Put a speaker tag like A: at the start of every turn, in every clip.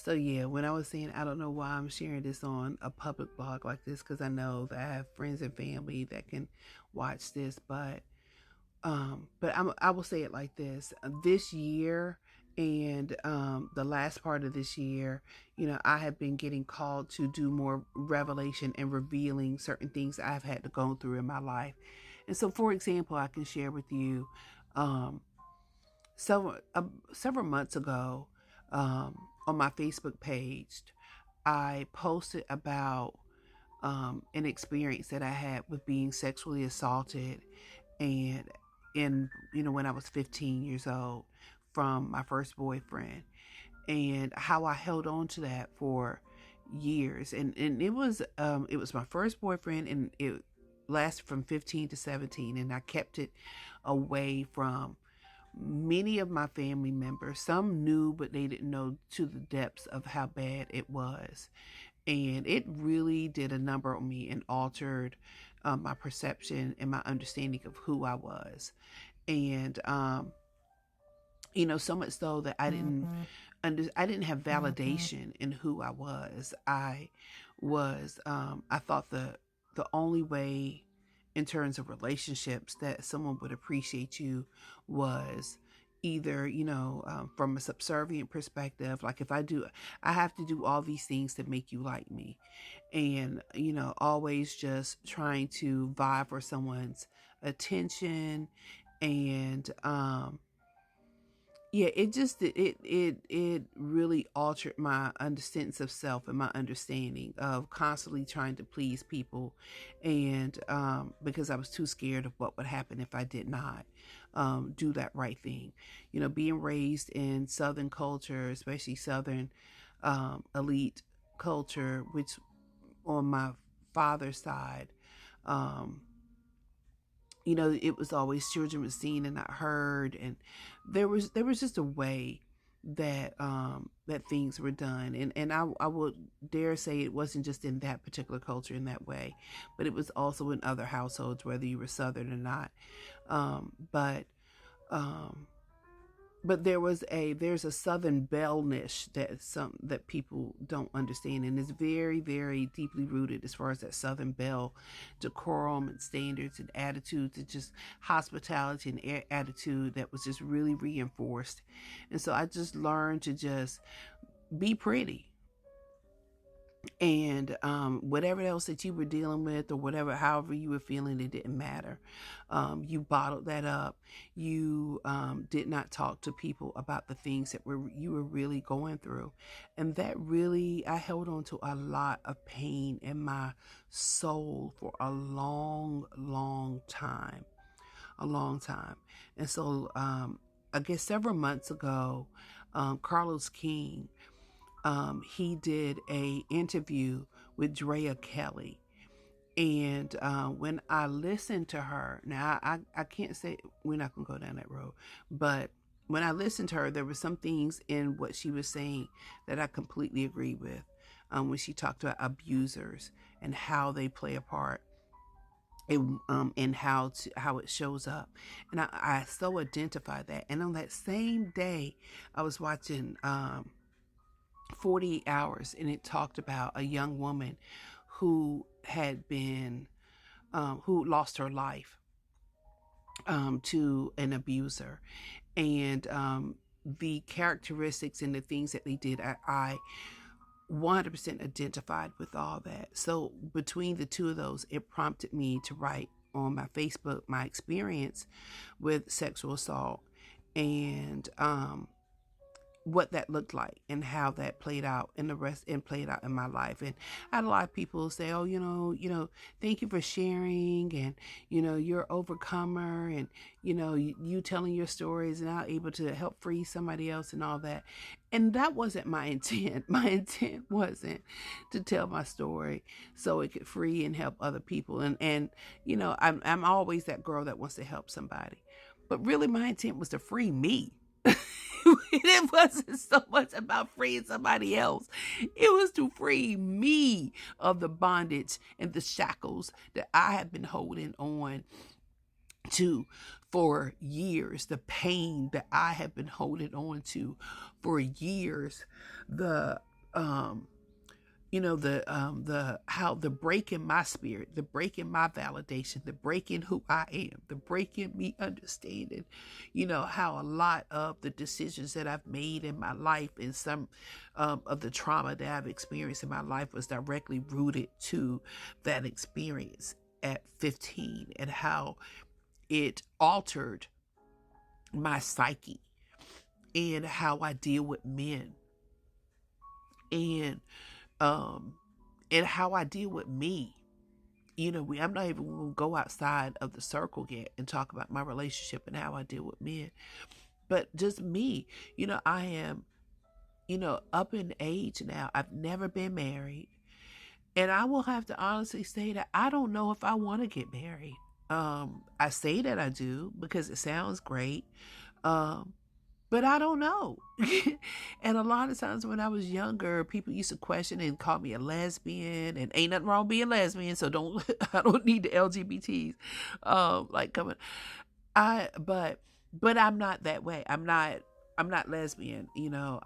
A: So yeah, when I was saying I don't know why I'm sharing this on a public blog like this, because I know that I have friends and family that can watch this, I will say it like this: this year and the last part of this year, I have been getting called to do more revelation and revealing certain things I've had to go through in my life. And so, for example, I can share with you, um, several months ago, on my Facebook page, I posted about an experience that I had with being sexually assaulted, and when I was 15 years old, from my first boyfriend, and how I held on to that for years. And it was my first boyfriend, and it lasted from 15 to 17, and I kept it away from many of my family members. Some knew, but they didn't know to the depths of how bad it was. And it really did a number on me and altered my perception and my understanding of who I was. And so much so that I didn't have validation in who I was. I thought the only way in terms of relationships that someone would appreciate you was either, from a subservient perspective, like if I have to do all these things to make you like me. And, always just trying to vie for someone's attention. And, yeah, it really altered my sense of self and my understanding of constantly trying to please people. And because I was too scared of what would happen if I did not do that right thing. Being raised in Southern culture, especially Southern elite culture, which on my father's side, um, it was always children were seen and not heard, and there was just a way that things were done, and I would dare say it wasn't just in that particular culture in that way, but it was also in other households, whether you were Southern or not. But um, but there's a Southern belle-ish that people don't understand, and it's very, very deeply rooted as far as that Southern belle decorum and standards and attitudes, and just hospitality and attitude that was just really reinforced. And so I just learned to just be pretty, and whatever else that you were dealing with, or whatever, however you were feeling, it didn't matter. You bottled that up. You did not talk to people about the things that you were really going through. And that really, I held on to a lot of pain in my soul for a long, long time. A long time. And so I guess several months ago, Carlos King, he did a interview with Drea Kelly. And when I listened to her, now I can't say we're not going to go down that road, but when I listened to her, there were some things in what she was saying that I completely agree with. When she talked about abusers and how they play a part, and how it shows up, and I so identify that. And on that same day, I was watching 48 Hours, and it talked about a young woman who had been who lost her life to an abuser. And the characteristics and the things that they did, I 100% identified with all that. So between the two of those, it prompted me to write on my Facebook my experience with sexual assault, and what that looked like and how that played out in the rest and played out in my life. And I had a lot of people say, oh, thank you for sharing, and you're an overcomer, and you telling your stories and now able to help free somebody else and all that. And that wasn't my intent. My intent wasn't to tell my story so it could free and help other people. And I'm always that girl that wants to help somebody, but really my intent was to free me. It wasn't so much about freeing somebody else. It was to free me of the bondage and the shackles that I have been holding on to for years, the pain that I have been holding on to for years, the um, the how the break in my spirit, the break in my validation, the break in who I am, the break in me understanding, how a lot of the decisions that I've made in my life and some of the trauma that I've experienced in my life was directly rooted to that experience at 15, and how it altered my psyche and how I deal with men, and um and how I deal with me. I'm not even going to go outside of the circle yet and talk about my relationship and how I deal with men, but just me. I am, up in age now. I've never been married, and I will have to honestly say that I don't know if I want to get married. I say that I do because it sounds great. Um, but I don't know. And a lot of times when I was younger, people used to question and call me a lesbian, and ain't nothing wrong being lesbian. So don't, I don't need the LGBTs, like coming. I, but I'm not that way. I'm not lesbian.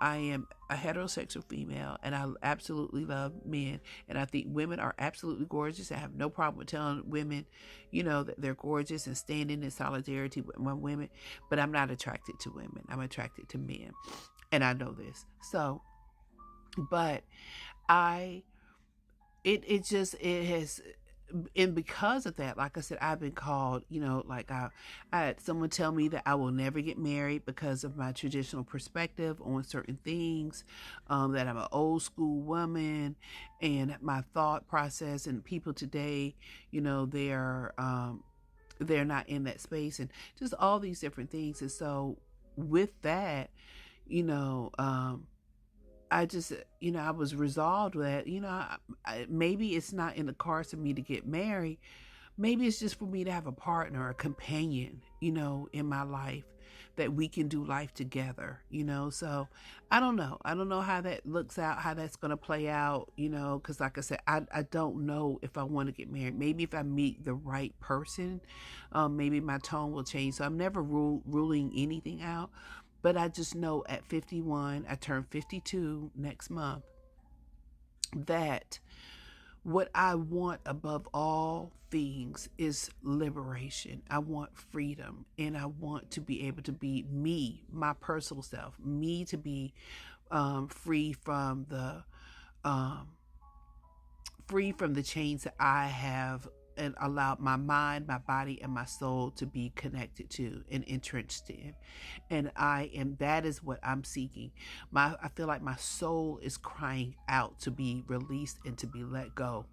A: I am a heterosexual female, and I absolutely love men. And I think women are absolutely gorgeous. I have no problem with telling women, that they're gorgeous and standing in solidarity with my women. But I'm not attracted to women. I'm attracted to men, and I know this. So, but I, it has, and because of that, like I said, I've been called, like I had someone tell me that I will never get married because of my traditional perspective on certain things, that I'm an old school woman, and my thought process, and people today, they're not in that space, and just all these different things. And so with that, you know, um, I just, I was resolved that, maybe it's not in the cards for me to get married. Maybe it's just for me to have a partner, a companion, in my life, that we can do life together. So I don't know. I don't know how that looks out, how that's going to play out, because like I said, I don't know if I want to get married. Maybe if I meet the right person, maybe my tone will change. So I'm never ruling anything out. But I just know at 51, I turn 52 next month, that what I want above all things is liberation. I want freedom, and I want to be able to be me, my personal self, me to be free from the um, chains that I have and allowed my mind, my body, and my soul to be connected to and entrenched in. And that is what I'm seeking. I feel like my soul is crying out to be released and to be let go.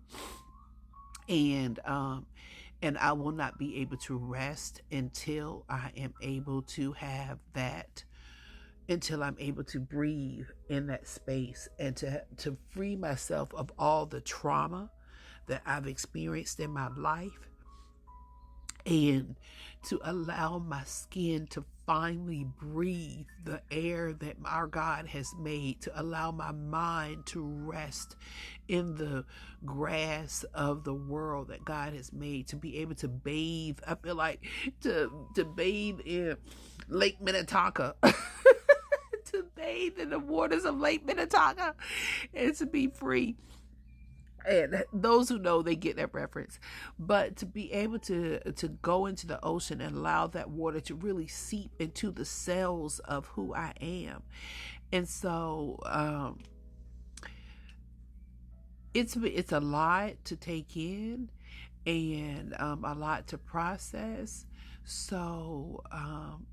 A: And I will not be able to rest until I am able to have that, until I'm able to breathe in that space, and to free myself of all the trauma that I've experienced in my life, and to allow my skin to finally breathe the air that our God has made, to allow my mind to rest in the grass of the world that God has made, to be able to bathe. I feel like to bathe in Lake Minnetonka. To bathe in the waters of Lake Minnetonka, and to be free. And those who know, they get that reference. But to be able to go into the ocean and allow that water to really seep into the cells of who I am. And so it's a lot to take in, and a lot to process. So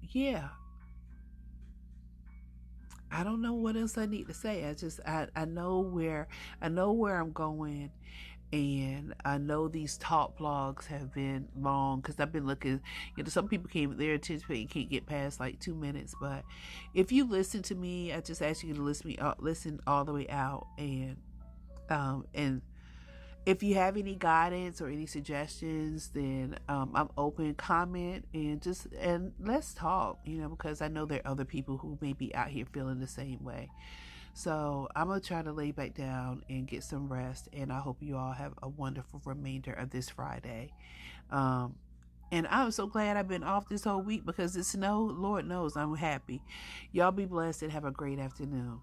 A: yeah, I don't know what else I need to say. I know where I'm going, and I know these talk blogs have been long because I've been looking. Some people can't, their attention span can't get past like 2 minutes. But if you listen to me, I just ask you to listen all the way out, and if you have any guidance or any suggestions, then I'm open. Comment, and let's talk. Because I know there are other people who may be out here feeling the same way. So I'm going to try to lay back down and get some rest. And I hope you all have a wonderful remainder of this Friday. And I'm so glad I've been off this whole week because the snow, Lord knows, I'm happy. Y'all be blessed and have a great afternoon.